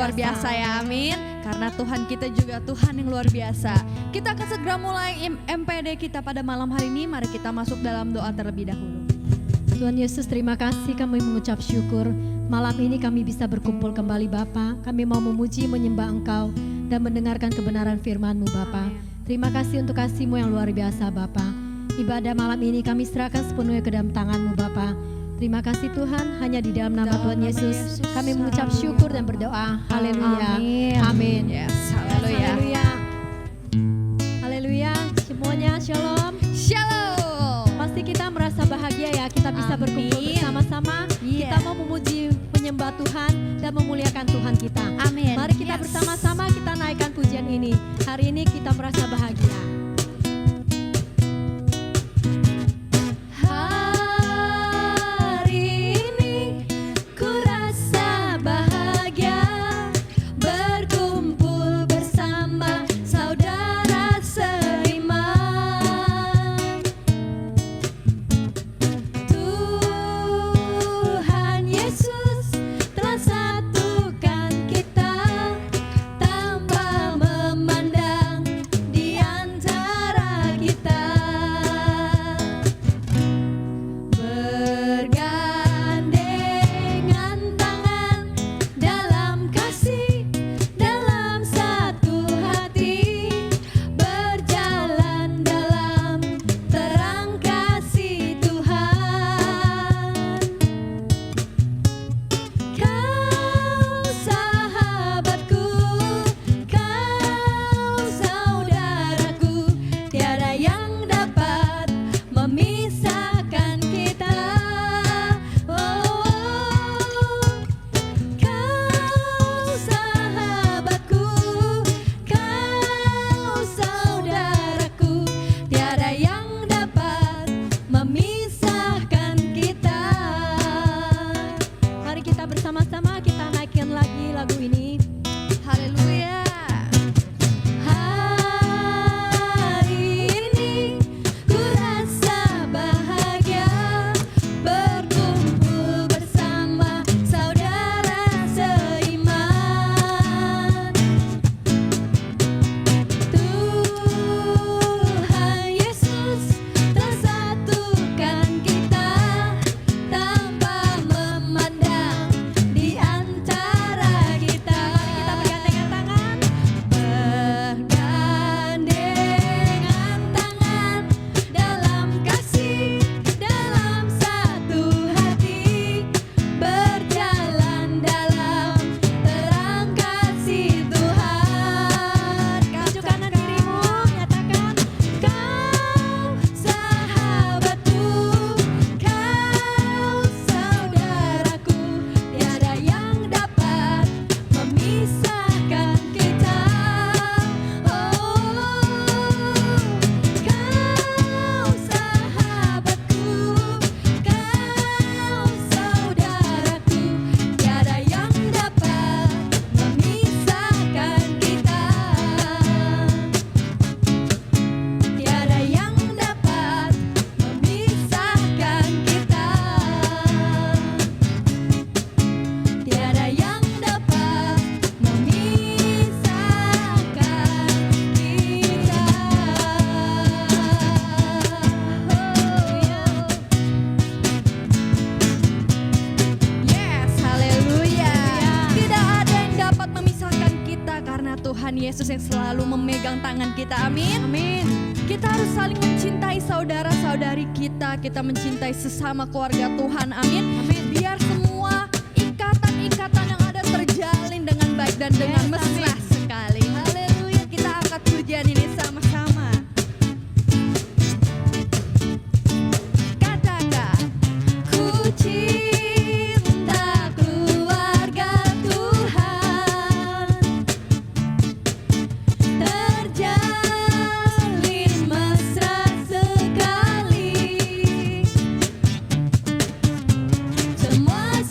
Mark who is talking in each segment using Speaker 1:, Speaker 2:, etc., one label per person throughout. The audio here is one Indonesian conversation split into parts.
Speaker 1: luar biasa ya, amin. Karena Tuhan kita juga Tuhan yang luar biasa. Kita akan segera mulai MPD kita pada malam hari ini. Mari kita masuk dalam doa terlebih dahulu.
Speaker 2: Tuhan Yesus, terima kasih, kami mengucap syukur. Malam ini kami bisa berkumpul kembali Bapa. Kami mau memuji, menyembah Engkau dan mendengarkan kebenaran firman-Mu Bapa. Terima kasih untuk kasih-Mu yang luar biasa Bapa. Ibadah malam ini kami serahkan sepenuhnya ke dalam tangan-Mu Bapa. Terima kasih Tuhan, hanya di dalam nama Tuhan Yesus kami mengucap syukur dan berdoa. Haleluya. Amin.
Speaker 1: Yes, haleluya.
Speaker 2: Haleluya. Haleluya. Semuanya shalom.
Speaker 1: Shalom.
Speaker 2: Pasti kita merasa bahagia ya, kita bisa berkumpul bersama-sama. Kita mau memuji, menyembah Tuhan dan memuliakan Tuhan kita.
Speaker 1: Amin.
Speaker 2: Mari kita bersama-sama kita naikkan pujian ini. Hari ini kita merasa bahagia.
Speaker 1: Yesus yang selalu memegang tangan kita, amin. Amin. Kita harus saling mencintai saudara-saudari kita. Kita mencintai sesama keluarga Tuhan, amin. Amin. Biar semua ikatan-ikatan yang ada terjalin dengan baik dan dengan mesra sekali. Haleluya. Kita angkat pujian ini sama-sama. Katakan, ku cinta keluarga Tuhan, terjalin mesra sekali. Semua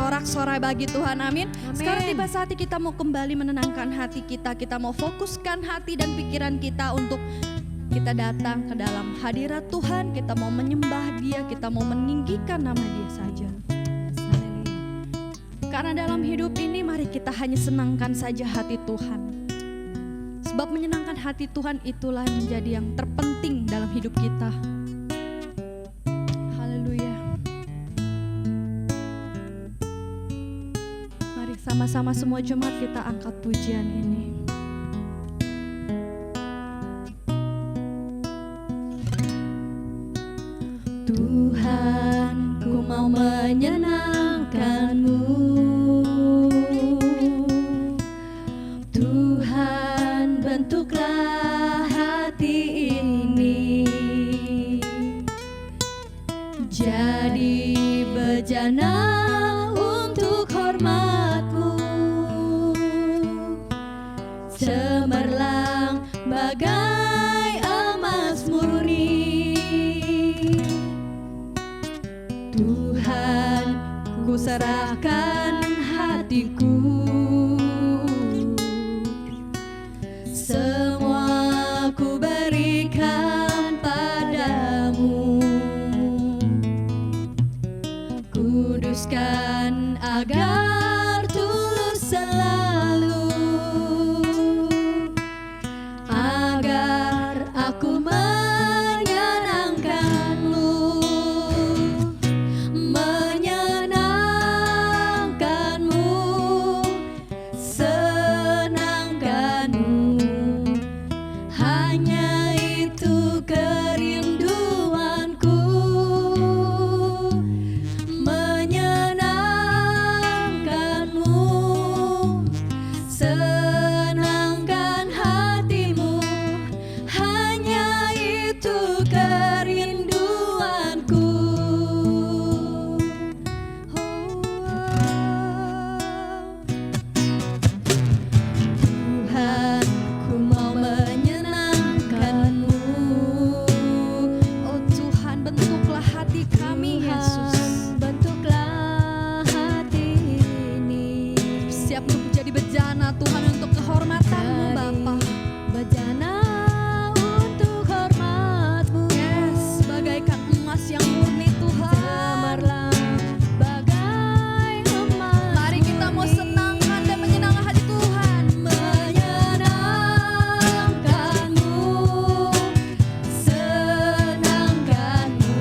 Speaker 1: bersorak-sorai bagi Tuhan, amin. Sekarang tiba saatnya kita mau kembali menenangkan hati kita. Kita mau fokuskan hati dan pikiran kita untuk kita datang ke dalam hadirat Tuhan. Kita mau menyembah Dia, kita mau meninggikan nama Dia saja. Karena dalam hidup ini mari kita hanya senangkan saja hati Tuhan. Sebab menyenangkan hati Tuhan itulah yang menjadi yang terpenting dalam hidup kita. Haleluya. Mari sama-sama semua jemaat kita angkat pujian ini. Tuhan, ku mau menyenangkan-Mu. Tuhan, bentuklah hati ini jadi bejana untuk hormat-Mu, cemerlang bagai emas murni. Tuhan, ku serahkan hatiku, semua ku berikan padamu. Kuduskan agar tulus selalu, agar aku menyenangkan-Mu, menyenangkan-Mu, senangkan-Mu. Hanya itu kerinduanku, menyenangkan-Mu, senangkan hatimu. Hanya itu kerinduanku. Tuhan, ku mau menyenangkan-Mu. Oh Tuhan, bentuklah hati kami, Yesus. Bentuklah hati ini. Siap untuk menjadi bejana Tuhan untuk kehormatan-Mu, Bapa. Bejana untuk hormat-Mu. Yes, bagaikan emas yang murni Tuhan. Cemerlang bagai emas. Mari kita mau senangkan dan menyenangkan hati Tuhan. Menyenangkan-Mu, senangkan-Mu.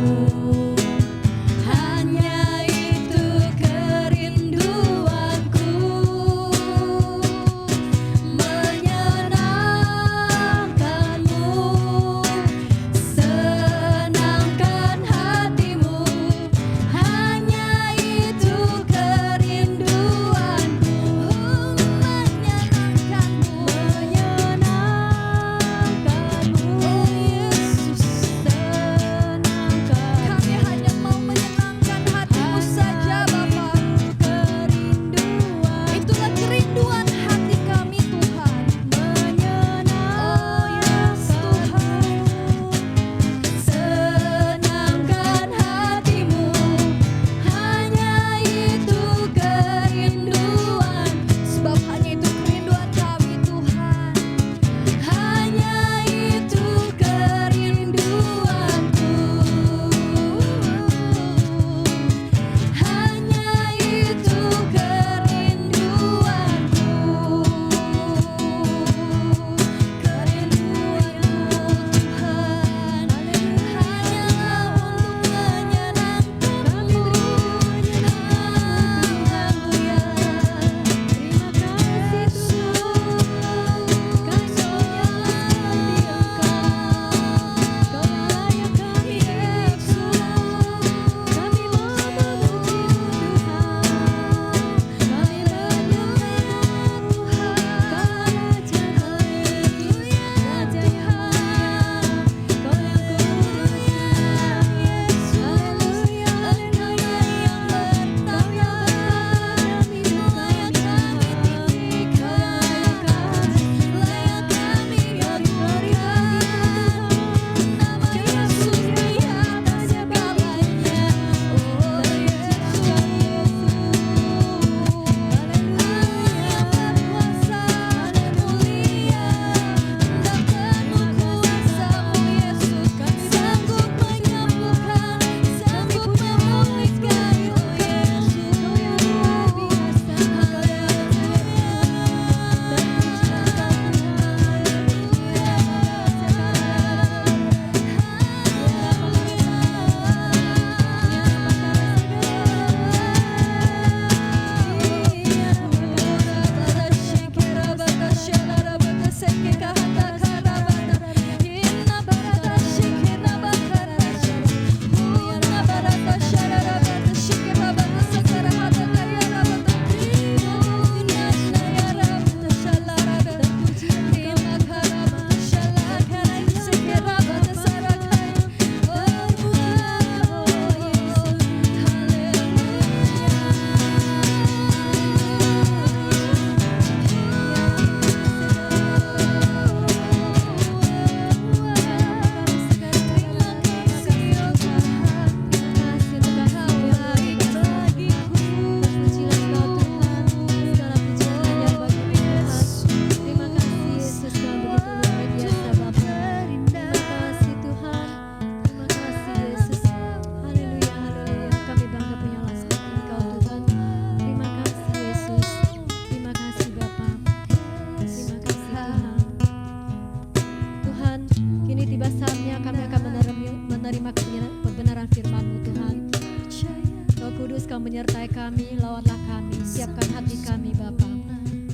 Speaker 2: Engkau menyertai kami, lawatlah kami, siapkan hati kami Bapa.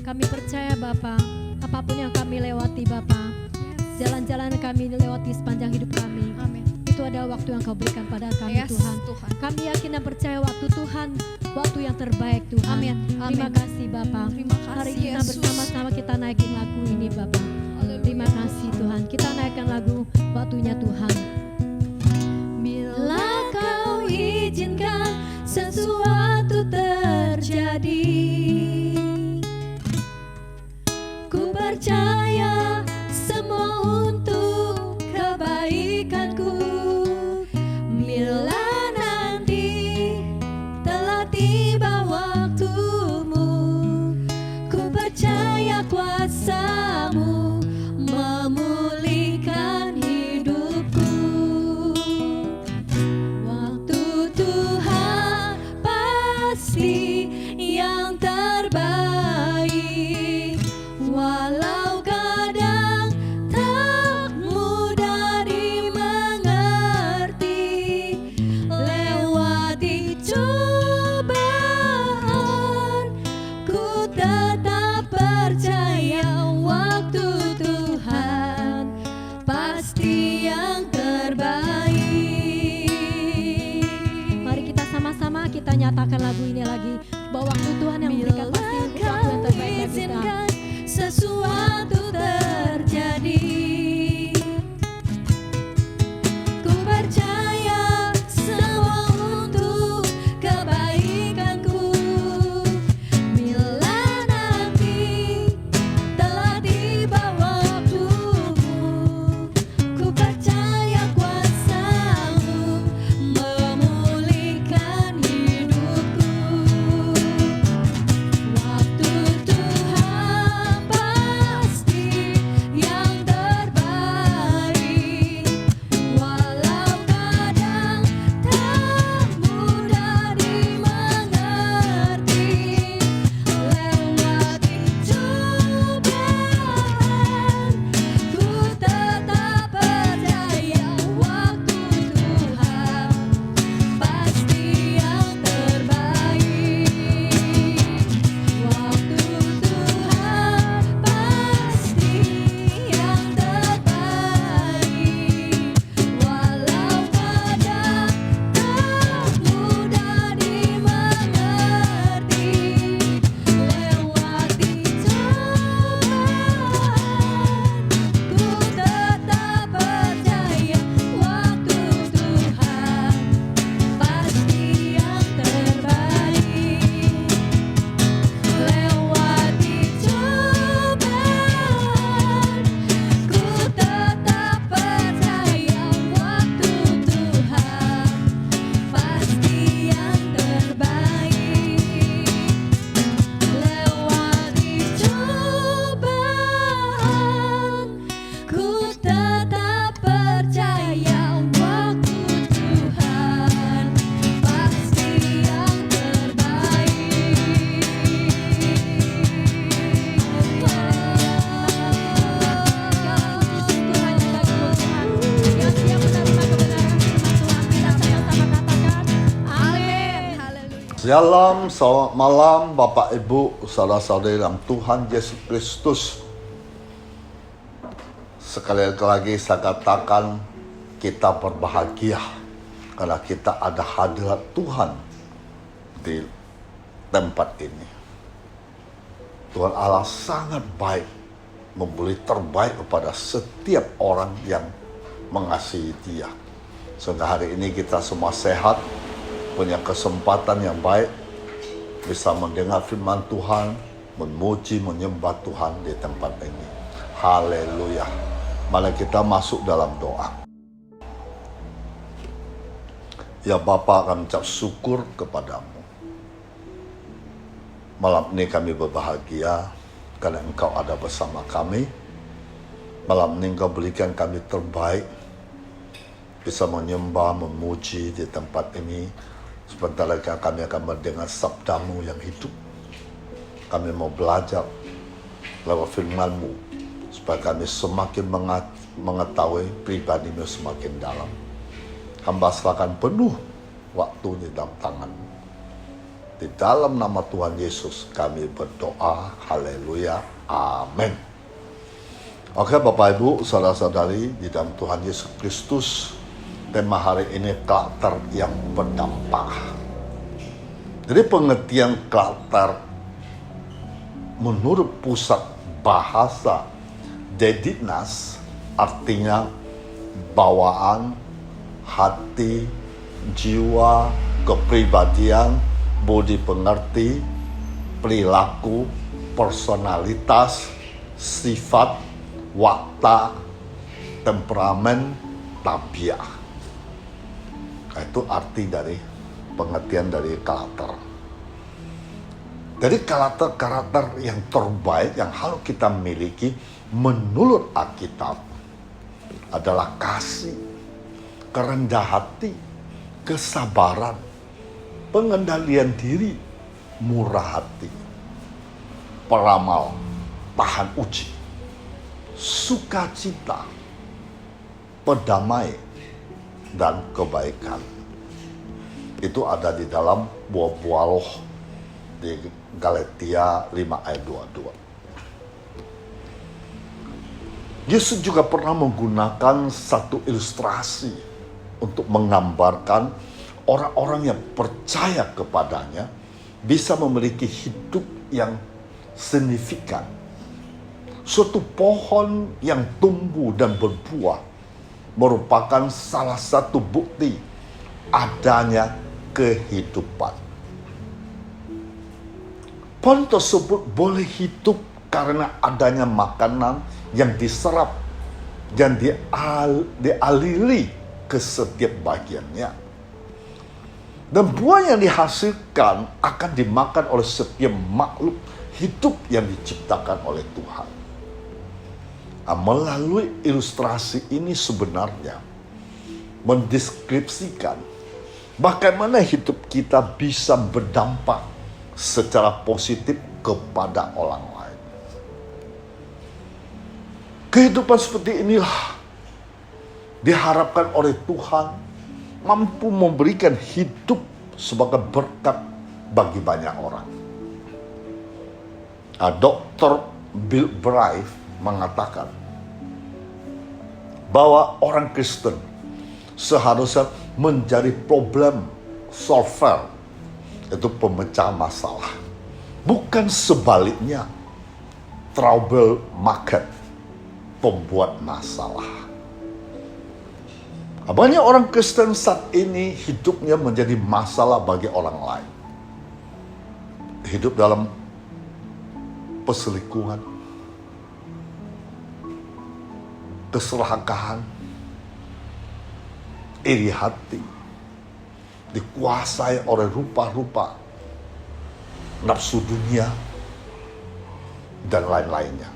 Speaker 2: Kami percaya Bapa, apapun yang kami lewati Bapa, jalan-jalan yang kami lewati sepanjang hidup kami, itu adalah waktu yang Kau berikan pada kami Tuhan. Kami yakin dan percaya waktu Tuhan, waktu yang terbaik Tuhan. Terima kasih Bapa. Hari kita bersama-sama kita naikin lagu ini Bapa. Terima kasih Tuhan. Kita naikkan lagu waktunya Tuhan. Bila Kau izinkan sesuatu terjadi, ku percaya semua untuk kebaikanku. Bila nanti telah tiba waktumu, ku percaya kuasa-Mu memulihkan hidupku. Waktu Tuhan pasti yang terbaik, walau kadang tak mudah dimengerti. Lewati cobaan, ku tetap percaya waktu Tuhan pasti yang terbaik. Mari kita sama-sama kita nyatakan lagu ini lagi, bahwa waktu Tuhan yang memberikan pasti waktu yang terbaik bagi kita. Sesuatu terjadi, ku percaya semua untuk kebaikanku. Bila nanti telah tiba waktumu, ku percaya kuasa-Mu memulihkan hidupku. Waktu Tuhan pasti yang terbaik, walau kadang tak mudah dimengerti. Lewati cobaan, ku tetap percaya waktu Tuhan pasti yang terbaik. Waktu Tuhan pasti yang terbaik, walau kadang tak mudah dimengerti. Lewati cobaan, ku tetap percaya waktu Tuhan pasti yang terbaik. Lewati cobaan, ku tetap percaya waktu Tuhan pasti yang terbaik. Lewati cobaan, ku tetap percaya waktu Tuhan pasti yang
Speaker 3: Shalom, selamat malam Bapak Ibu, saudara-saudari dalam Tuhan Yesus Kristus. Sekali lagi saya katakan kita berbahagia karena kita ada hadirat Tuhan di tempat ini. Tuhan Allah sangat baik, memberi terbaik kepada setiap orang yang mengasihi Dia. Sehingga hari ini kita semua sehat, punya kesempatan yang baik, bisa mendengar firman Tuhan, memuji, menyembah Tuhan di tempat ini. Haleluya. Mari kita masuk dalam doa. Ya Bapa, kami ucap syukur kepadamu. Malam ini kami berbahagia karena Engkau ada bersama kami. Malam ini Engkau berikan kami terbaik, bisa menyembah, memuji di tempat ini. Sebentar lagi kami akan mendengar sabdamu yang hidup. Kami mau belajar lewat firman-Mu, supaya kami semakin mengetahui pribadi-Mu semakin dalam. Hamba serahkan penuh waktu di dalam tangan-Mu. Di dalam nama Tuhan Yesus kami berdoa. Haleluya. Amin. Oke Bapak Ibu, saudara-saudari di dalam Tuhan Yesus Kristus, tema hari ini karakter yang berdampak. Jadi pengertian karakter menurut pusat bahasa Dedinas artinya bawaan, hati, jiwa, kepribadian, budi pengerti, perilaku, personalitas, sifat, watak, temperamen, tabiat. Itu arti dari pengertian dari karakter. Jadi karakter-karakter yang terbaik yang harus kita miliki menurut Alkitab adalah kasih, kerendah hati, kesabaran, pengendalian diri, murah hati, peramal, tahan uji, sukacita, perdamai, dan kebaikan. Itu ada di dalam buah-buah roh di Galatia 5 ayat 22. Yesus juga pernah menggunakan satu ilustrasi untuk menggambarkan orang-orang yang percaya kepadanya bisa memiliki hidup yang signifikan. Suatu pohon yang tumbuh dan berbuah merupakan salah satu bukti adanya kehidupan. Pohon tersebut boleh hidup karena adanya makanan yang diserap dan dialiri ke setiap bagiannya. Dan buah yang dihasilkan akan dimakan oleh setiap makhluk hidup yang diciptakan oleh Tuhan. Melalui ilustrasi ini sebenarnya mendeskripsikan bagaimana hidup kita bisa berdampak secara positif kepada orang lain. Kehidupan seperti inilah diharapkan oleh Tuhan mampu memberikan hidup sebagai berkat bagi banyak orang. Dr. Bill Bright mengatakan bahwa orang Kristen seharusnya menjadi problem solver, itu pemecah masalah, bukan sebaliknya trouble market, pembuat masalah. Banyak orang Kristen saat ini hidupnya menjadi masalah bagi orang lain. Hidup dalam perselingkuhan, keserakahan, iri hati, dikuasai oleh rupa-rupa nafsu dunia, dan lain-lainnya.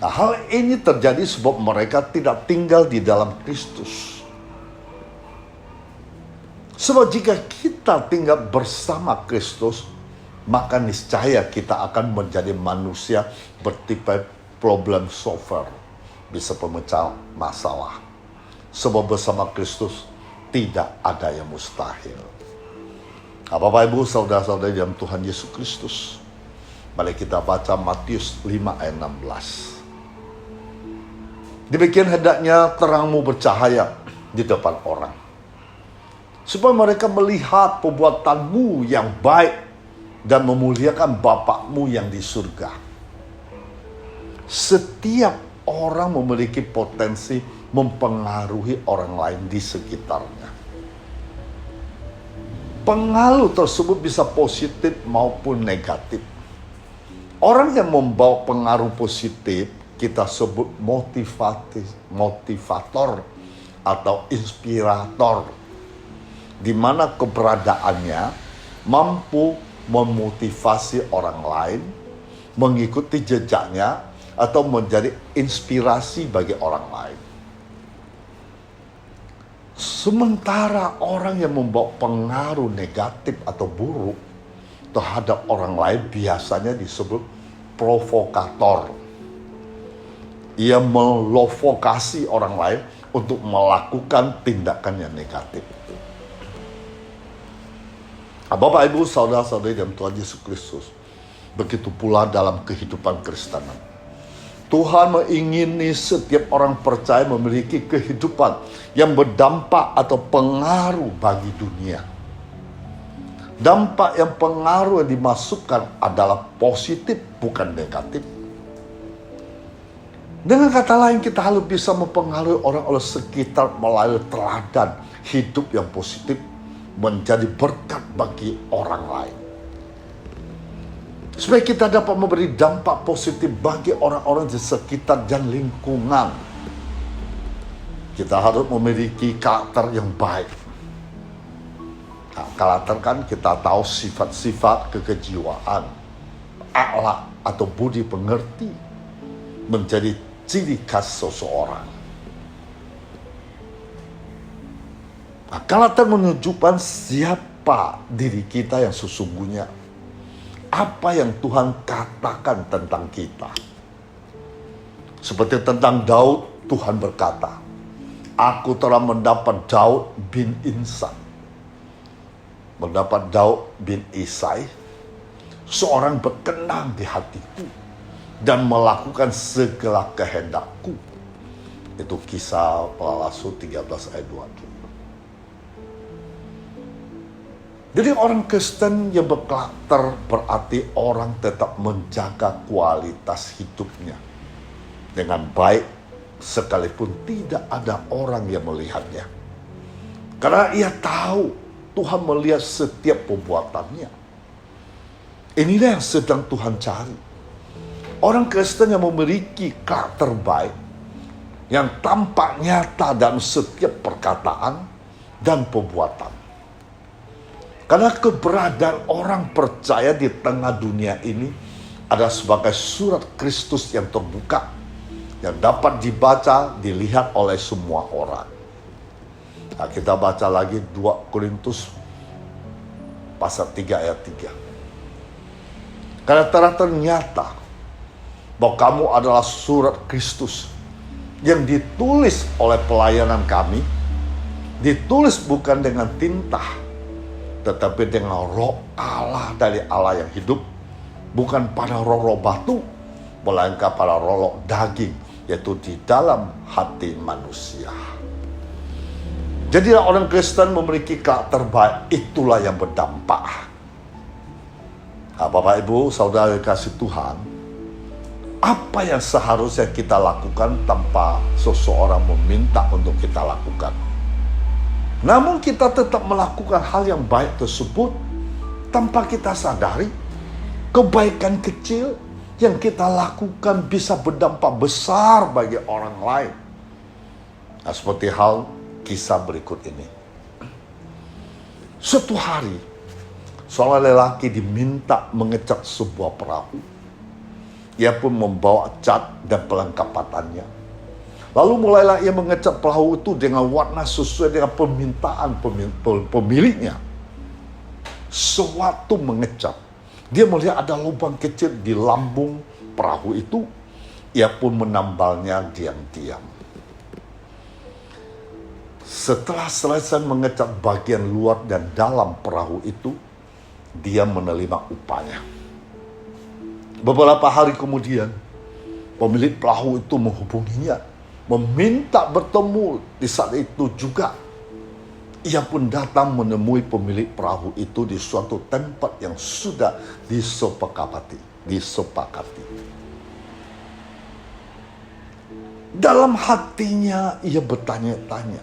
Speaker 3: Nah, hal ini terjadi sebab mereka tidak tinggal di dalam Kristus. Sebab jika kita tinggal bersama Kristus, maka niscaya kita akan menjadi manusia bertipe problem solver, bisa pemecah masalah. Sebab bersama Kristus tidak ada yang mustahil. Bapak Ibu saudara-saudari dalam Tuhan Yesus Kristus, mari kita baca Matius 5 ayat 16. Demikian hendaknya terangmu bercahaya di depan orang, supaya mereka melihat perbuatanmu yang baik dan memuliakan Bapakmu yang di surga. Setiap orang memiliki potensi mempengaruhi orang lain di sekitarnya. Pengaruh tersebut bisa positif maupun negatif. Orang yang membawa pengaruh positif kita sebut motivator atau inspirator, di mana keberadaannya mampu memotivasi orang lain, mengikuti jejaknya, atau menjadi inspirasi bagi orang lain. Sementara orang yang membawa pengaruh negatif atau buruk terhadap orang lain biasanya disebut provokator. Ia melovokasi orang lain untuk melakukan tindakan yang negatif. Bapak, Ibu, saudara-saudari dalam Tuhan Yesus Kristus, begitu pula dalam kehidupan Kristenan. Tuhan mengingini setiap orang percaya memiliki kehidupan yang berdampak atau pengaruh bagi dunia. Dampak yang pengaruh yang dimasukkan adalah positif, bukan negatif. Dengan kata lain, kita harus bisa mempengaruhi orang-orang sekitar melalui teladan hidup yang positif, menjadi berkat bagi orang lain. Supaya kita dapat memberi dampak positif bagi orang-orang di sekitar dan lingkungan, kita harus memiliki karakter yang baik. Nah, karakter kan kita tahu sifat-sifat kekejiwaan, akhlak atau budi pengerti menjadi ciri khas seseorang. Nah, karakter menunjukkan siapa diri kita yang sesungguhnya. Apa yang Tuhan katakan tentang kita. Seperti tentang Daud, Tuhan berkata, "Aku telah mendapat Daud bin Insan." Mendapat Daud bin Isai, seorang berkenan di hatiku dan melakukan segala kehendakku. Itu Kisah Para Rasul 13 ayat 27. Jadi orang Kristen yang berkarakter berarti orang tetap menjaga kualitas hidupnya dengan baik sekalipun tidak ada orang yang melihatnya. Karena ia tahu Tuhan melihat setiap perbuatannya. Inilah yang sedang Tuhan cari. Orang Kristen yang memiliki karakter baik yang tampak nyata dalam setiap perkataan dan perbuatan. Karena keberadaan orang percaya di tengah dunia ini adalah sebagai surat Kristus yang terbuka, yang dapat dibaca, dilihat oleh semua orang. Nah, kita baca lagi 2 Korintus pasal 3 ayat 3. Karena ternyata bahwa kamu adalah surat Kristus yang ditulis oleh pelayanan kami, ditulis bukan dengan tinta, tetapi dengan roh Allah dari Allah yang hidup, bukan pada roh-roh batu, melainkan pada roh daging, yaitu di dalam hati manusia. Jadilah orang Kristen memiliki karakter baik, itulah yang berdampak. Nah, Bapak, Ibu, saudara kasih Tuhan, apa yang seharusnya kita lakukan tanpa seseorang meminta untuk kita lakukan? Namun kita tetap melakukan hal yang baik tersebut tanpa kita sadari kebaikan kecil yang kita lakukan bisa berdampak besar bagi orang lain. Nah, seperti hal kisah berikut ini. Suatu hari, seorang lelaki diminta mengecat sebuah perahu. Ia pun membawa cat dan perlengkapannya. Lalu mulailah ia mengecat perahu itu dengan warna sesuai dengan permintaan pemiliknya. Sewaktu mengecat, dia melihat ada lubang kecil di lambung perahu itu. Ia pun menambalnya diam-diam. Setelah selesai mengecat bagian luar dan dalam perahu itu, dia menerima upahnya. Beberapa hari kemudian, pemilik perahu itu menghubunginya, meminta bertemu. Di saat itu juga ia pun datang menemui pemilik perahu itu di suatu tempat yang sudah disepakati. Dalam hatinya ia bertanya-tanya,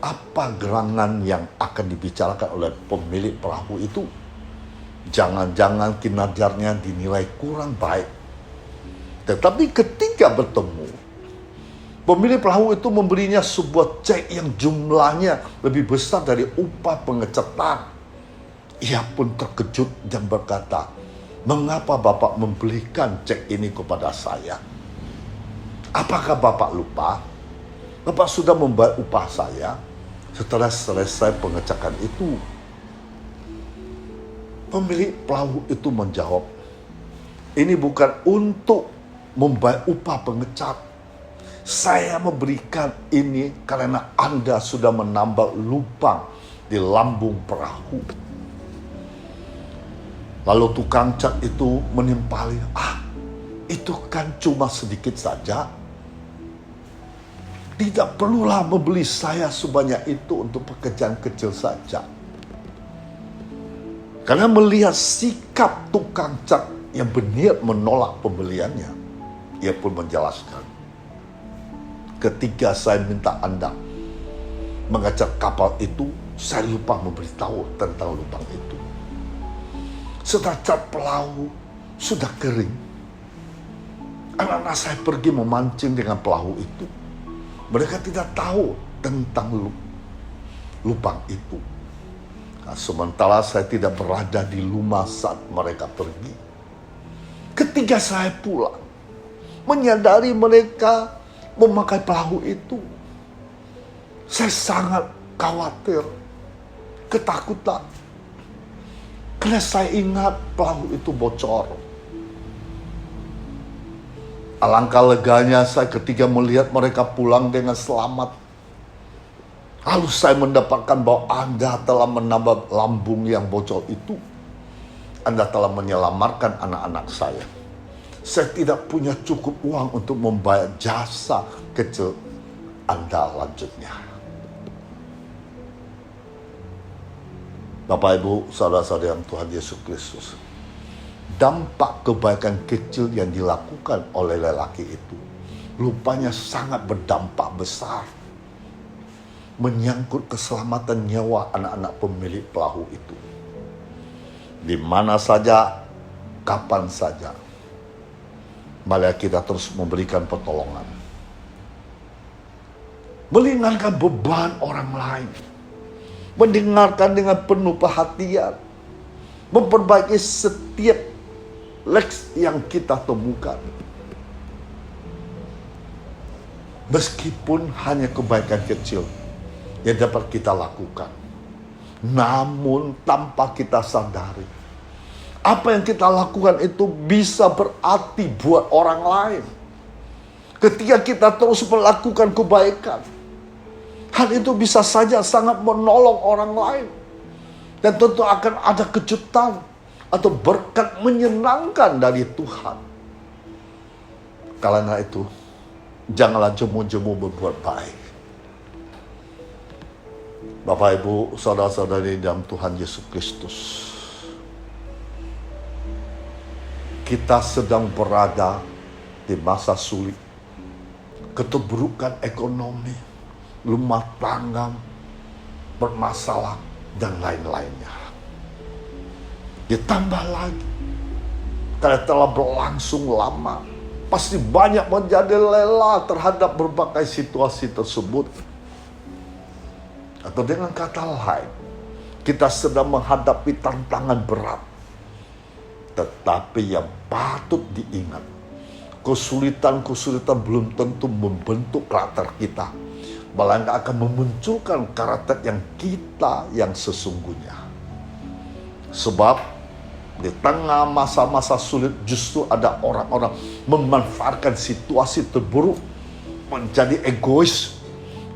Speaker 3: apa gerangan yang akan dibicarakan oleh pemilik perahu itu? Jangan-jangan kinerjanya dinilai kurang baik. Tetapi ketika bertemu, pemilik perahu itu memberinya sebuah cek yang jumlahnya lebih besar dari upah pengecatan. Ia pun terkejut dan berkata, "Mengapa Bapak memberikan cek ini kepada saya? Apakah Bapak lupa? Bapak sudah membayar upah saya setelah selesai pengecekan itu." Pemilik perahu itu menjawab, "Ini bukan untuk membayar upah pengecat. Saya memberikan ini karena Anda sudah menambal lubang di lambung perahu. Lalu tukang cat itu menimpali, itu kan cuma sedikit saja. Tidak perlulah membeli saya sebanyak itu untuk pekerjaan kecil saja. Karena melihat sikap tukang cat yang berniat menolak pembeliannya, ia pun menjelaskan, ketika saya minta Anda mengecat kapal itu, saya lupa memberitahu tentang lubang itu. Setelah cat perahu sudah kering, anak-anak saya pergi memancing dengan perahu itu. Mereka tidak tahu tentang lubang itu. Nah, sementara saya tidak berada di rumah saat mereka pergi. Ketika saya pulang, menyadari mereka memakai perahu itu, saya sangat khawatir, ketakutan. Karena saya ingat perahu itu bocor. Alangkah leganya saya ketika melihat mereka pulang dengan selamat. Lalu saya mendapatkan bahwa Anda telah menambah lambung yang bocor itu. Anda telah menyelamatkan anak-anak saya. Saya tidak punya cukup uang untuk membayar jasa kecil Anda lanjutnya. Bapak, Ibu, saudara-saudara yang Tuhan Yesus Kristus, dampak kebaikan kecil yang dilakukan oleh lelaki itu rupanya sangat berdampak besar, menyangkut keselamatan nyawa anak-anak pemilik perahu itu. Di mana saja, kapan saja, mari kita terus memberikan pertolongan, meringankan beban orang lain, mendengarkan dengan penuh perhatian, memperbaiki setiap leks yang kita temukan. Meskipun hanya kebaikan kecil yang dapat kita lakukan, namun tanpa kita sadari, apa yang kita lakukan itu bisa berarti buat orang lain. Ketika kita terus melakukan kebaikan, hal itu bisa saja sangat menolong orang lain. Dan tentu akan ada kejutan atau berkat menyenangkan dari Tuhan. Karena itu, janganlah jemu-jemu berbuat baik. Bapak, Ibu, saudara-saudari dalam Tuhan Yesus Kristus, kita sedang berada di masa sulit, keterburukan ekonomi, rumah tangga bermasalah, dan lain-lainnya. Ditambah lagi, karena telah berlangsung lama, pasti banyak menjadi lelah terhadap berbagai situasi tersebut. Atau dengan kata lain, kita sedang menghadapi tantangan berat. Tetapi yang patut diingat, kesulitan-kesulitan belum tentu membentuk karakter kita, malah akan memunculkan karakter yang sesungguhnya. Sebab di tengah masa-masa sulit justru ada orang-orang memanfaatkan situasi terburuk menjadi egois,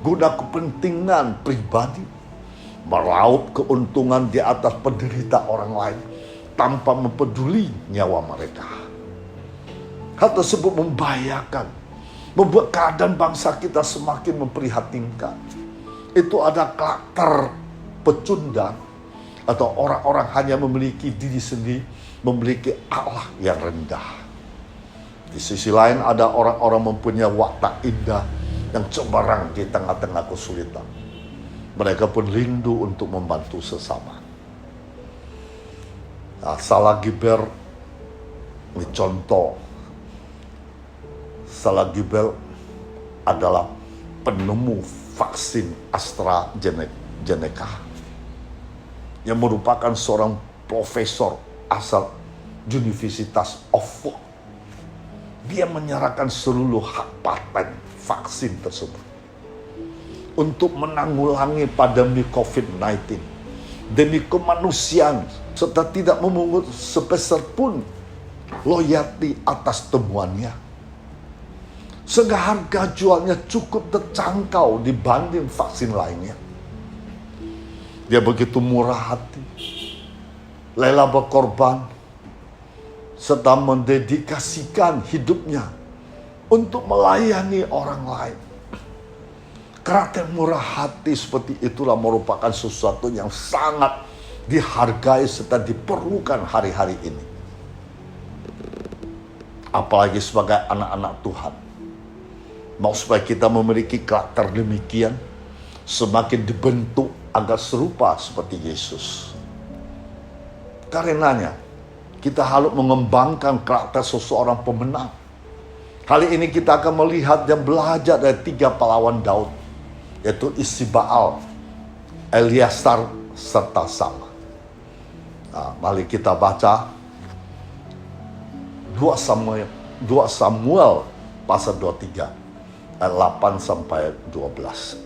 Speaker 3: guna kepentingan pribadi, meraup keuntungan di atas penderita orang lain tanpa mempeduli nyawa mereka. Hal tersebut membahayakan, membuat keadaan bangsa kita semakin memprihatinkan. Itu ada karakter pecundang atau orang-orang hanya memiliki diri sendiri, memiliki Allah yang rendah. Di sisi lain ada orang-orang mempunyai watak indah yang cemerlang di tengah-tengah kesulitan. Mereka pun rindu untuk membantu sesama. Nah, Salah Gibel ini contoh. Salah Gibel adalah penemu vaksin AstraZeneca yang merupakan seorang profesor asal Universitas Oxford. Dia menyerahkan seluruh hak paten vaksin tersebut untuk menanggulangi pandemi COVID-19 demi kemanusiaan, serta tidak memungut sepeser pun royalti atas temuannya. Sehingga harga jualnya cukup terjangkau dibanding vaksin lainnya. Dia begitu murah hati, rela berkorban, serta mendedikasikan hidupnya untuk melayani orang lain. Karakter murah hati seperti itulah merupakan sesuatu yang sangat dihargai serta diperlukan hari-hari ini. Apalagi sebagai anak-anak Tuhan. Mau supaya kita memiliki karakter demikian, semakin dibentuk agar serupa seperti Yesus. Karenanya, kita harus mengembangkan karakter seseorang pemenang. Kali ini kita akan melihat dan belajar dari 3 pahlawan Daud, yaitu Isbaal, Eliasar, serta Sama. Nah, mari kita baca 2 Samuel pasal 23 ayat 8 sampai 12.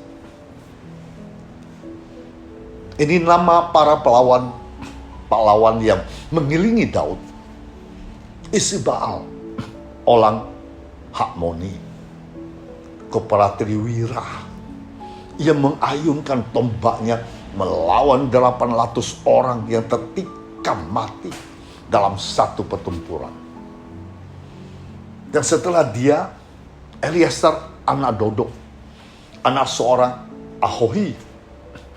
Speaker 3: Ini nama para pahlawan yang mengiringi Daud. Isbaal, orang Hakmoni, kepala triwira. Ia mengayunkan tombaknya melawan 800 orang yang tertikam mati dalam satu pertempuran. Dan setelah dia, Eliasar anak Dodo, anak seorang Ahohi.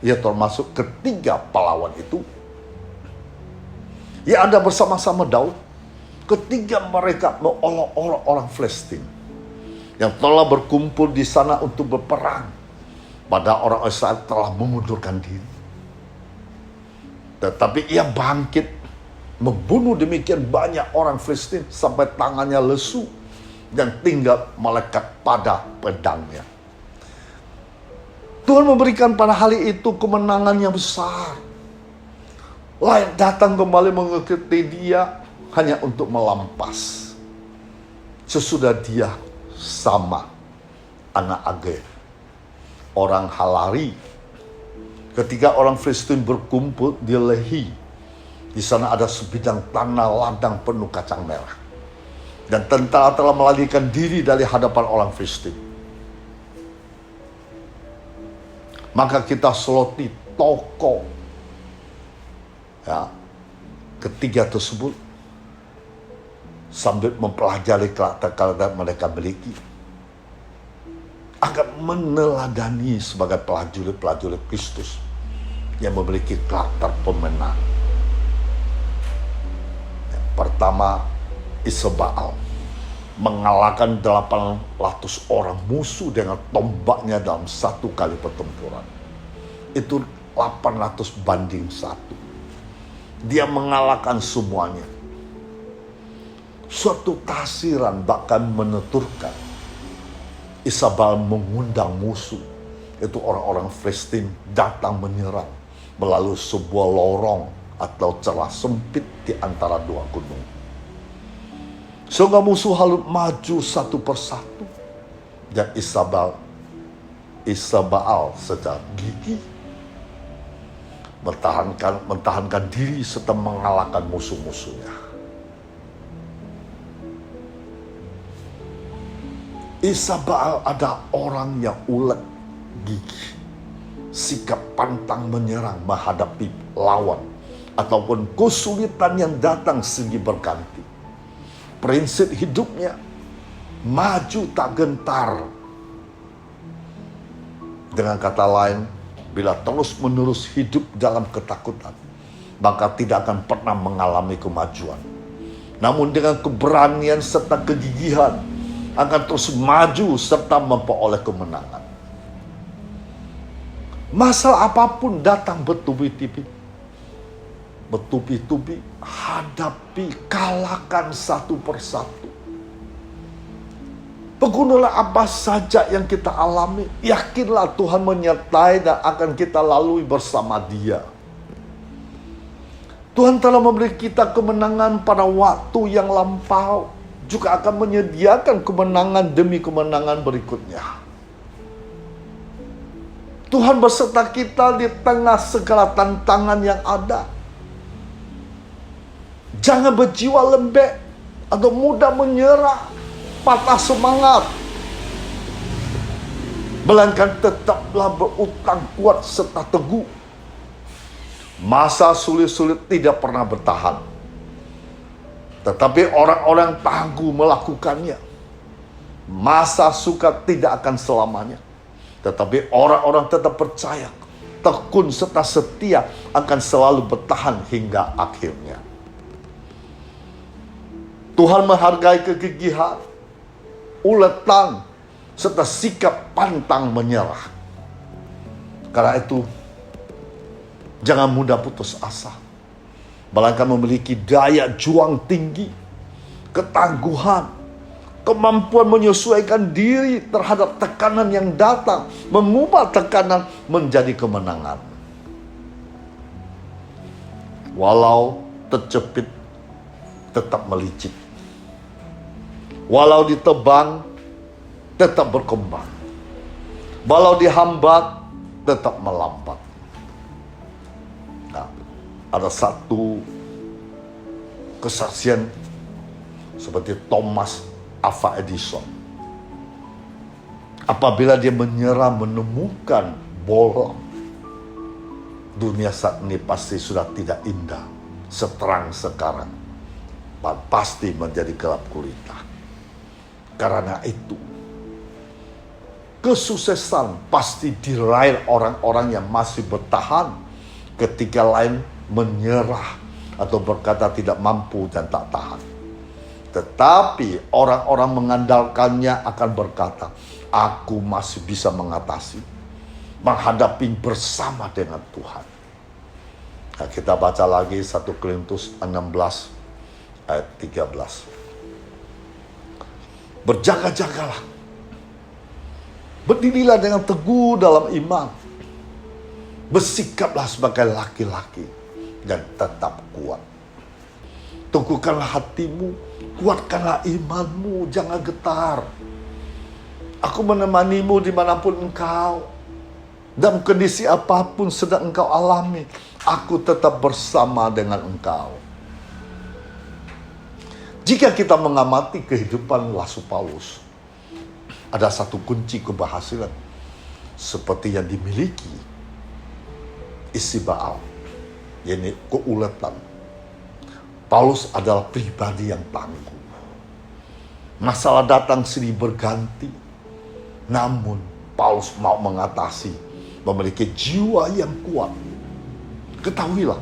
Speaker 3: Ia termasuk ketiga pahlawan itu. Ia ada bersama-sama Daud. Ketiga mereka mengolok-olok orang Filistin yang telah berkumpul di sana untuk berperang. Pada orang Israel telah mengundurkan diri. Tetapi ia bangkit, membunuh demikian banyak orang Filistin sampai tangannya lesu dan tinggal melekat pada pedangnya. Tuhan memberikan pada hari itu kemenangan yang besar. Lain datang kembali mengikuti dia hanya untuk melampas. Sesudah dia, Sama, anak Agee, orang Halari. Ketika orang Filistin berkumpul di Lehi, di sana ada sebidang tanah ladang penuh kacang merah. Dan tentara telah melarikan diri dari hadapan orang Filistin. Maka kita seloti toko ketiga tersebut sambil mempelajari karakter mereka miliki, agar meneladani sebagai prajurit-prajurit Kristus yang memiliki karakter pemenang. Yang pertama, Isbaal mengalahkan 800 orang musuh dengan tombaknya dalam satu kali pertempuran. Itu 800 banding 1. Dia mengalahkan semuanya. Suatu tafsiran bahkan menuturkan Isbaal mengundang musuh, itu orang-orang Filistin, datang menyerang melalui sebuah lorong atau celah sempit di antara 2 gunung. Sehingga musuh harus maju satu persatu. Dan Isbaal secara gigih mempertahankan diri serta mengalahkan musuh-musuhnya. Isbaal ada orang yang ulet gigih, sikap pantang menyerang menghadapi lawan ataupun kesulitan yang datang silih berganti. Prinsip hidupnya, maju tak gentar. Dengan kata lain, bila terus-menerus hidup dalam ketakutan, maka tidak akan pernah mengalami kemajuan. Namun dengan keberanian serta kegigihan, akan terus maju serta memperoleh kemenangan. Masalah apapun datang bertubi-tubi, hadapi, kalahkan satu persatu. Pergumulan apa saja yang kita alami, yakinlah Tuhan menyertai dan akan kita lalui bersama Dia. Tuhan telah memberi kita kemenangan pada waktu yang lampau, juga akan menyediakan kemenangan demi kemenangan berikutnya. Tuhan beserta kita di tengah segala tantangan yang ada. Jangan berjiwa lembek atau mudah menyerah, patah semangat. Melainkan tetaplah berutang kuat serta teguh. Masa sulit-sulit tidak pernah bertahan. Tetapi orang-orang tangguh melakukannya. Masa suka tidak akan selamanya. Tetapi orang-orang tetap percaya, tekun serta setia akan selalu bertahan hingga akhirnya. Tuhan menghargai kegigihan, uletan, serta sikap pantang menyerah. Karena itu, jangan mudah putus asa. Melainkan memiliki daya juang tinggi, ketangguhan, kemampuan menyesuaikan diri terhadap tekanan yang datang, mengubah tekanan menjadi kemenangan. Walau terjepit, tetap melicin. Walau ditebang, tetap berkembang. Walau dihambat, tetap melambat. Nah, ada satu kesaksian seperti Thomas Alva Edison. Apabila dia menyerah menemukan bolong, dunia saat ini pasti sudah tidak indah seterang sekarang, dan pasti menjadi gelap gulita. Karena itu, kesuksesan pasti diraih orang-orang yang masih bertahan ketika lain menyerah atau berkata tidak mampu dan tak tahan. Tetapi orang-orang mengandalkannya akan berkata, aku masih bisa mengatasi, menghadapi bersama dengan Tuhan. Nah, kita baca lagi 1 Korintus 16 ayat 13. Berjaga-jagalah. Berdirilah dengan teguh dalam iman. Bersikaplah sebagai laki-laki dan tetap kuat. Teguhkanlah hatimu, kuatkanlah imanmu, jangan getar. Aku menemanimu dimanapun engkau. Dalam kondisi apapun sedang engkau alami, aku tetap bersama dengan engkau. Jika kita mengamati kehidupan Rasul Paulus, ada satu kunci keberhasilan seperti yang dimiliki Isibal, yaitu keuletan. Paulus adalah pribadi yang tangguh. Masalah datang silih berganti, namun Paulus mau mengatasi, memiliki jiwa yang kuat. Ketahuilah,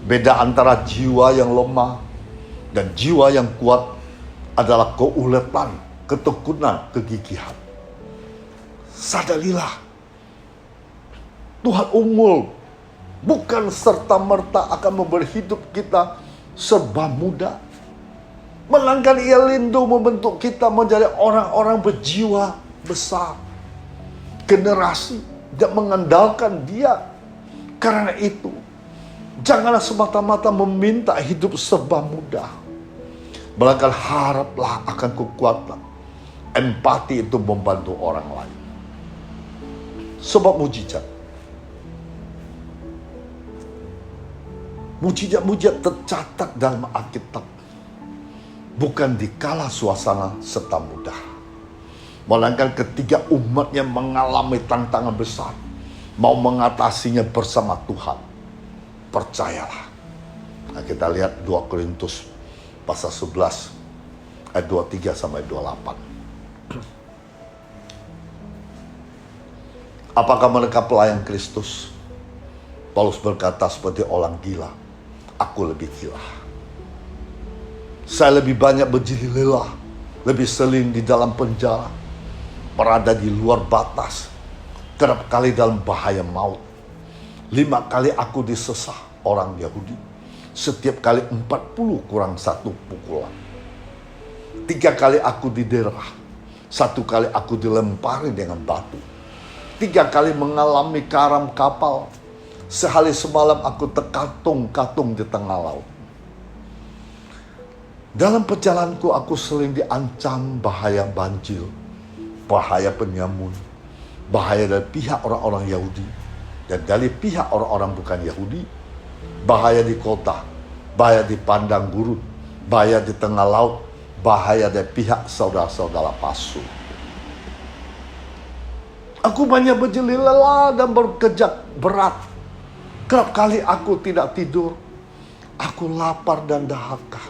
Speaker 3: beda antara jiwa yang lemah dan jiwa yang kuat adalah keuletan, ketekunan, kegigihan. Sadarilah, Tuhan unggul bukan serta-merta akan memberi hidup kita serba mudah. Melainkan Ia lindung membentuk kita menjadi orang-orang berjiwa besar. Generasi yang mengandalkan Dia. Karena itu, janganlah semata-mata meminta hidup serba mudah. Melainkan haraplah akan kekuatan. Empati itu membantu orang lain. Sebab mujizat. Mujizat tercatat dalam Alkitab. Bukan di kala suasana serta mudah. Melainkan ketika umatnya mengalami tantangan besar. Mau mengatasinya bersama Tuhan. Percayalah. Nah, kita lihat 2 Korintus pasal 11 ayat 23 sampai 28. Apakah mereka pelayan Kristus? Paulus berkata seperti orang gila. Aku lebih gila. Saya lebih banyak berjilid lelah, lebih seling di dalam penjara, berada di luar batas, kerap kali dalam bahaya maut. 5 kali aku disesah orang Yahudi. Setiap kali 40 kurang 1 pukulan. 3 kali aku diderah. 1 kali aku dilempari dengan batu. 3 kali mengalami karam kapal. Sehari semalam aku terkatung-katung di tengah laut. Dalam perjalananku aku sering diancam bahaya banjir, bahaya penyamun, bahaya dari pihak orang-orang Yahudi dan dari pihak orang-orang bukan Yahudi, bahaya di kota, bahaya di padang gurun, bahaya di tengah laut, bahaya dari pihak saudara-saudara palsu. Aku banyak berjeli lelah dan berkerja berat. Kerap kali aku tidak tidur, aku lapar dan dahaga.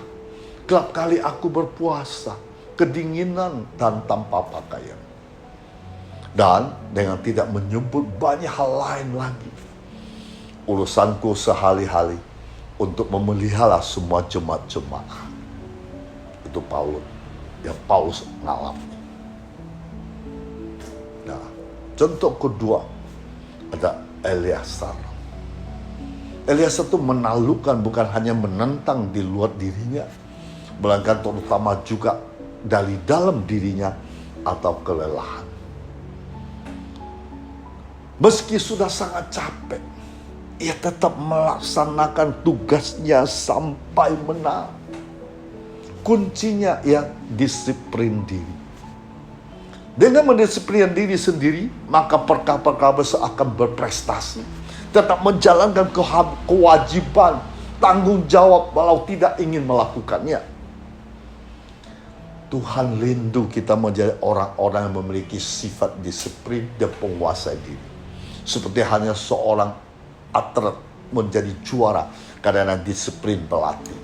Speaker 3: Kerap kali aku berpuasa, kedinginan dan tanpa pakaian. Dan dengan tidak menyebut banyak hal lain lagi, urusanku sehari-hari untuk memelihara semua jemaat-jemaat. Itu Paulus ngalami. Nah, contoh kedua ada Eleazar. Eleazar itu menaklukkan, bukan hanya menentang di luar dirinya, melainkan terutama juga dari dalam dirinya atau kelelahan. Meski sudah sangat capek, ia tetap melaksanakan tugasnya sampai menang. Kuncinya ia disiplin diri. Dengan mendisiplin diri sendiri, maka perkara-perkara besar akan berprestasi. Tetap menjalankan kewajiban, tanggung jawab walau tidak ingin melakukannya. Tuhan rindu kita menjadi orang-orang yang memiliki sifat disiplin dan penguasai diri. Seperti hanya seorang atlet menjadi juara karena disiplin berlatih.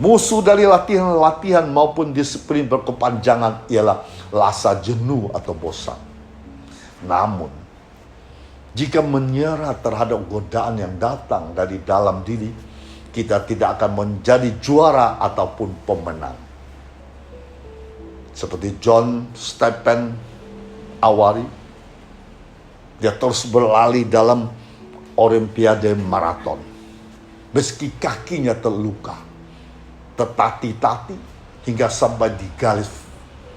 Speaker 3: Musuh dari latihan maupun disiplin berkepanjangan ialah rasa jenuh atau bosan. Namun, jika menyerah terhadap godaan yang datang dari dalam diri, kita tidak akan menjadi juara ataupun pemenang. Seperti John Stephen Awari, dia terus berlari dalam Olimpiade maraton. Meski kakinya terluka, tertati-tati hingga sampai di garis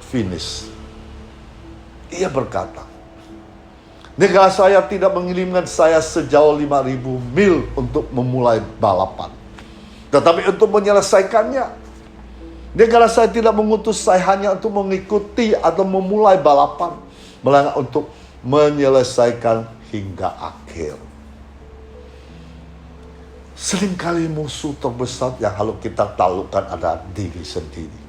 Speaker 3: finish. Ia berkata, negara saya tidak mengirimkan saya sejauh 5.000 mil untuk memulai balapan. Tetapi untuk menyelesaikannya, negara saya tidak mengutus saya hanya untuk mengikuti atau memulai balapan, melainkan untuk menyelesaikan hingga akhir. Seringkali musuh terbesar yang harus kita taklukkan adalah diri sendiri.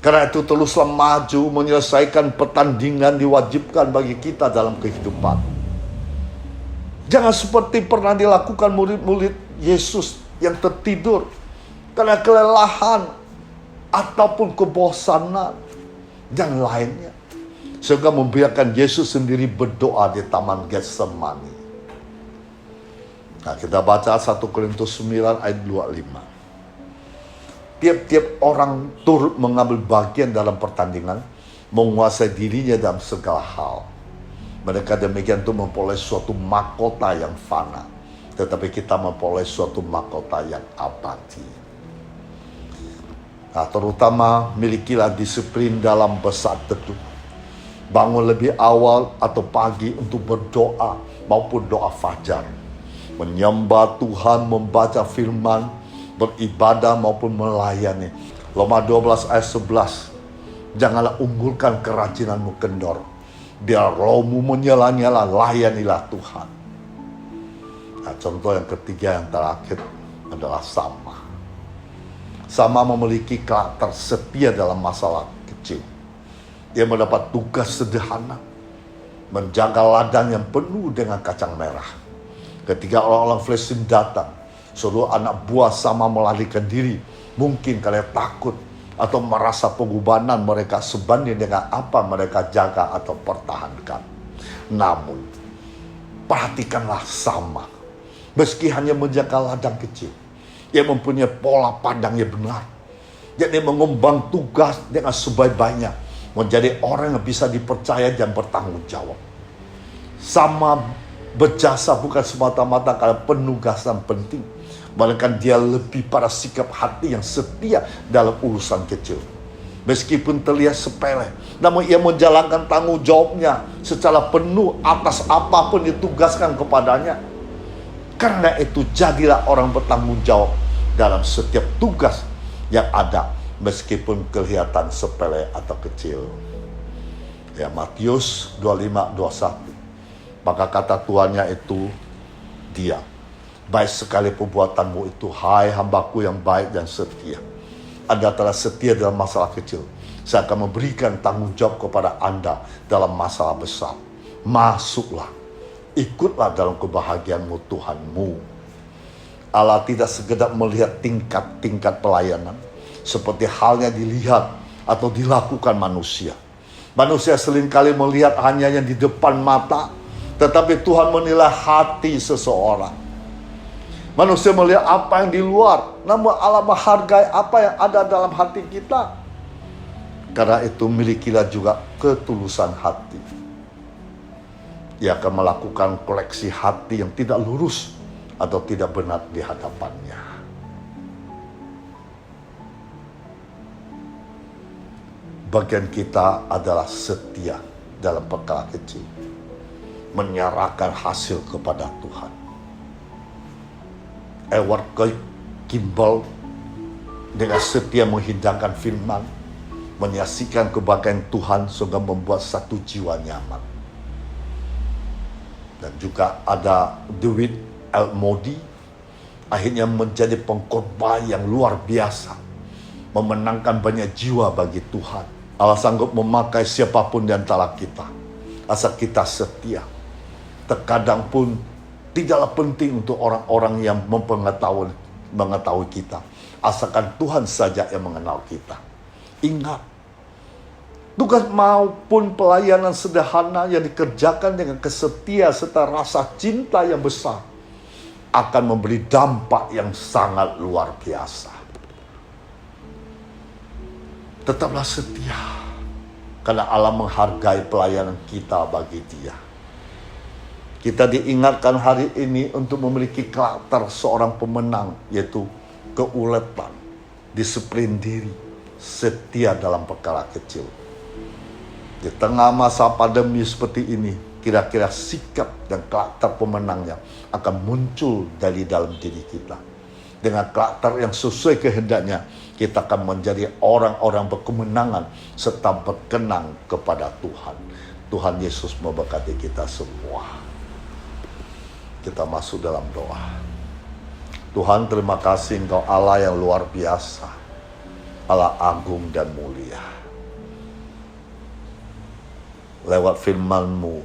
Speaker 3: Karena itu teruslah maju menyelesaikan pertandingan diwajibkan bagi kita dalam kehidupan. Jangan seperti pernah dilakukan murid-murid Yesus yang tertidur karena kelelahan ataupun kebosanan dan lainnya, sehingga membiarkan Yesus sendiri berdoa di Taman Getsemani. Nah, kita baca 1 Korintus 9 ayat 25. Tiap-tiap orang turut mengambil bagian dalam pertandingan, menguasai dirinya dalam segala hal. Mereka demikian untuk memperoleh suatu mahkota yang fana, tetapi kita memperoleh suatu mahkota yang abadi. Nah, terutama milikilah disiplin dalam besar teduh. Bangun lebih awal atau pagi untuk berdoa maupun doa fajar. Menyembah Tuhan, membaca firman, beribadah maupun melayani. Roma 12 ayat 11. Janganlah unggulkan kerajinanmu kendor. Biar rohmu menyala-nyala, layanilah Tuhan. Nah, contoh yang ketiga yang terakhir adalah Sama. Sama memiliki karakter setia dalam masalah kecil. Dia mendapat tugas sederhana, menjaga ladang yang penuh dengan kacang merah. Ketika orang-orang Filistin datang, seluruh anak buah Sama melarikan diri. Mungkin karena takut atau merasa pengorbanan mereka sebanding dengan apa mereka jaga atau pertahankan. Namun, perhatikanlah Sama. Meski hanya menjaga ladang kecil, ia mempunyai pola pandang yang benar. Jadi mengembang tugas dengan sebaik-baiknya, menjadi orang yang bisa dipercaya dan bertanggung jawab. Sama berjasa bukan semata-mata karena penugasan penting, melainkan dia lebih pada sikap hati yang setia dalam urusan kecil. Meskipun terlihat sepele, namun ia menjalankan tanggung jawabnya secara penuh atas apapun ditugaskan kepadanya. Karena itu jadilah orang bertanggung jawab dalam setiap tugas yang ada, meskipun kelihatan sepele atau kecil. Ya, Matius 25:21. Maka kata tuannya itu dia, baik sekali perbuatanmu itu, hai hambaku yang baik dan setia. Anda telah setia dalam masalah kecil, saya akan memberikan tanggung jawab kepada Anda dalam masalah besar. Masuklah Ikutlah dalam kebahagiaanmu Tuhanmu. Allah tidak sekedar melihat tingkat-tingkat pelayanan seperti halnya dilihat atau dilakukan manusia. Manusia seringkali melihat hanya yang di depan mata, tetapi Tuhan menilai hati seseorang. Manusia melihat apa yang di luar, namun Allah menghargai apa yang ada dalam hati kita. Karena itu milikilah juga ketulusan hati. Ia akan melakukan koleksi hati yang tidak lurus atau tidak benar di hadapannya. Bagian kita adalah setia dalam perkara kecil, menyerahkan hasil kepada Tuhan. Edward Kimball dengan setia menghidangkan firman, menyaksikan kebahagiaan Tuhan sehingga membuat satu jiwa nyaman. Dan juga ada David Al-Modi, akhirnya menjadi pengkorban yang luar biasa, memenangkan banyak jiwa bagi Tuhan. Allah sanggup memakai siapapun di antara kita, asal kita setia. Terkadang pun tidaklah penting untuk orang-orang yang mengetahui kita, asalkan Tuhan saja yang mengenal kita. Ingat, tugas maupun pelayanan sederhana yang dikerjakan dengan kesetia serta rasa cinta yang besar akan memberi dampak yang sangat luar biasa. Tetaplah setia, karena Allah menghargai pelayanan kita bagi Dia. Kita diingatkan hari ini untuk memiliki karakter seorang pemenang, yaitu keuletan, disiplin diri, setia dalam perkara kecil. Di tengah masa pandemi seperti ini, kira-kira sikap dan karakter pemenangnya akan muncul dari dalam diri kita. Dengan karakter yang sesuai kehendaknya, kita akan menjadi orang-orang berkemenangan serta berkenan kepada Tuhan. Tuhan Yesus memberkati kita semua. Kita masuk dalam doa. Tuhan, terima kasih Engkau Allah yang luar biasa, Allah agung dan mulia. Lewat firman-Mu,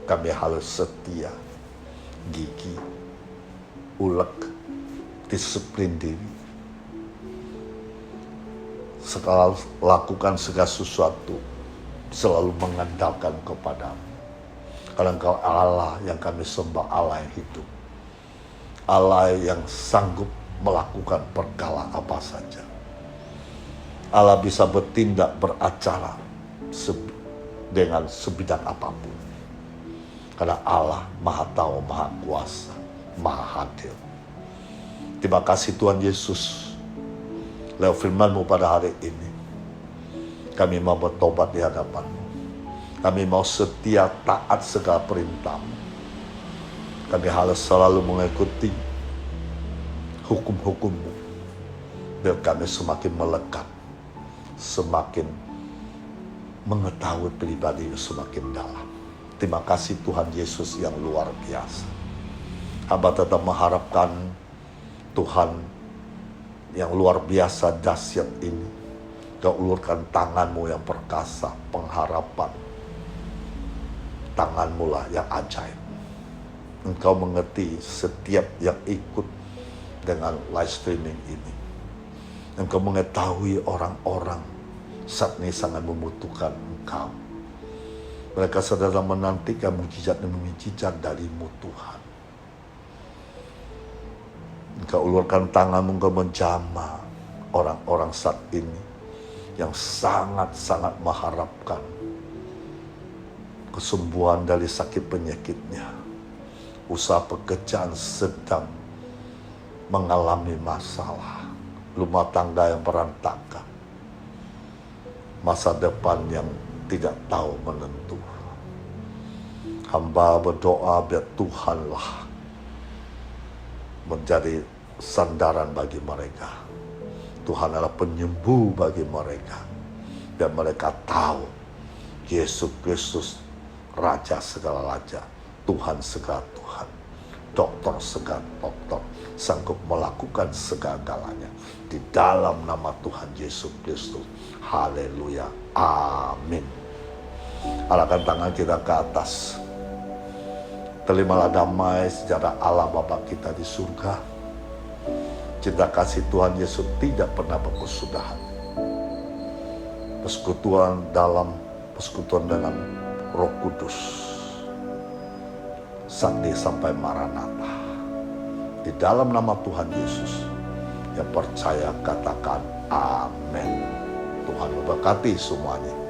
Speaker 3: kami harus setia, gigih, ulek, disiplin diri. Selalu lakukan segala sesuatu, selalu mengandalkan kepada-Mu. Karena Engkau Allah yang kami sembah, Allah yang hidup. Allah yang sanggup melakukan perkara apa saja. Allah bisa bertindak, beracara dengan sebidang apapun. Karena Allah Maha Tahu, Maha Kuasa, Maha Hadir. Terima kasih Tuhan Yesus. Lewat firman-Mu pada hari ini, kami mau bertobat di hadapan-Mu. Kami mau setia taat segala perintah-Mu. Kami harus selalu mengikuti hukum-hukum-Mu. Biar kami semakin melekat, semakin mengetahui pribadi semakin dalam. Terima kasih Tuhan Yesus yang luar biasa. Hamba tetap mengharapkan Tuhan yang luar biasa dahsyat ini. Kau ulurkan tangan-Mu yang perkasa, pengharapan. Tangan-Mu lah yang ajaib. Engkau mengerti setiap yang ikut dengan live streaming ini. Engkau mengetahui orang-orang saat ini sangat membutuhkan Engkau. Mereka sedang menantikan mukjizat demi mukjizat dari-Mu Tuhan. Engkau ulurkan tangan-Mu, Engkau menjamah orang-orang saat ini yang sangat-sangat mengharapkan kesembuhan dari sakit penyakitnya. Usaha pekerjaan sedang mengalami masalah. Rumah tangga yang berantakan. Masa depan yang tidak tahu menentu. Hamba berdoa biar Tuhanlah menjadi sandaran bagi mereka. Tuhan adalah penyembuh bagi mereka. Dan mereka tahu Yesus Kristus Raja segala raja, Tuhan segala Tuhan, dokter segala dokter, sanggup melakukan segala-galanya di dalam nama Tuhan Yesus Kristus. Haleluya. Amin. Arahkan tangan kita ke atas. Terimalah damai sejahtera Allah Bapa kita di surga. Cinta kasih Tuhan Yesus tidak pernah berkesudahan. Persekutuan dengan Roh Kudus. Sakti sampai Maranatha. Di dalam nama Tuhan Yesus, yang percaya katakan amin. Tuhan memberkati semuanya.